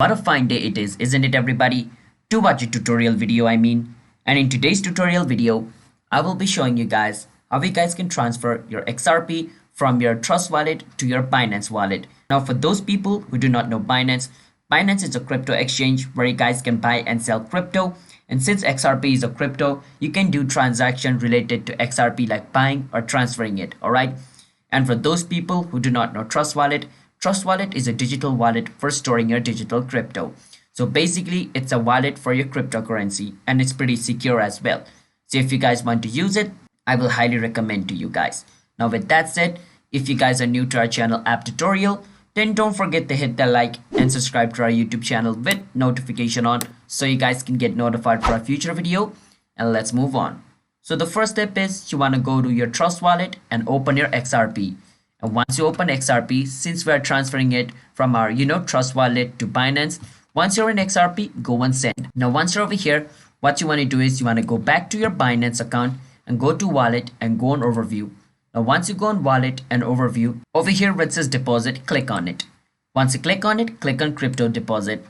What a fine day it is, isn't it everybody? To watch a tutorial video And in today's tutorial video, I will be showing you guys how you guys can transfer your XRP from your Trust wallet to your Binance wallet. Now for those people who do not know Binance, Binance is a crypto exchange where you guys can buy and sell crypto. And since XRP is a crypto, you can do transaction related to XRP like buying or transferring it, alright? And for those people who do not know Trust Wallet is a digital wallet for storing your digital crypto. So basically, it's a wallet for your cryptocurrency and it's pretty secure as well. So if you guys want to use it, I will highly recommend to you guys. Now with that said, if you guys are new to our channel app tutorial, then don't forget to hit the like and subscribe to our YouTube channel with notification on so you guys can get notified for a future video. And let's move on. So the first step is you want to go to your Trust wallet and open your XRP. And once you open XRP, since we are transferring it from our, Trust wallet to Binance, once you're in XRP, go and send. Now, once you're over here, what you want to do is you want to go back to your Binance account and go to wallet and go on overview. Now, once you go on wallet and overview, over here where it says deposit, click on it. Once you click on it, click on crypto deposit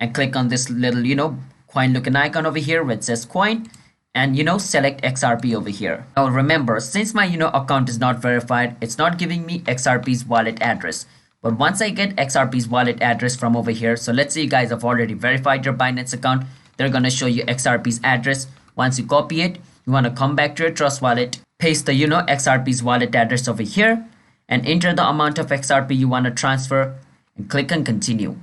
and click on this little, coin looking icon over here where it says coin. And select XRP over here. Now remember, since my account is not verified, it's not giving me XRP's wallet address. But once I get XRP's wallet address from over here, so let's say you guys have already verified your Binance account, they're gonna show you XRP's address. Once you copy it, you wanna come back to your Trust wallet, paste the XRP's wallet address over here, and enter the amount of XRP you wanna transfer, and click on continue.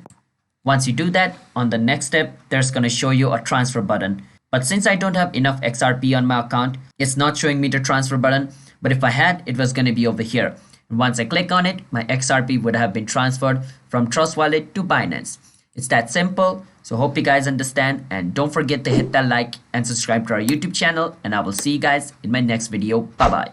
Once you do that, on the next step, there's gonna show you a transfer button. But since I don't have enough XRP on my account, it's not showing me the transfer button. But if I had, it was going to be over here. And once I click on it, my XRP would have been transferred from Trust Wallet to Binance. It's that simple. So hope you guys understand. And don't forget to hit that like and subscribe to our YouTube channel. And I will see you guys in my next video. Bye-bye.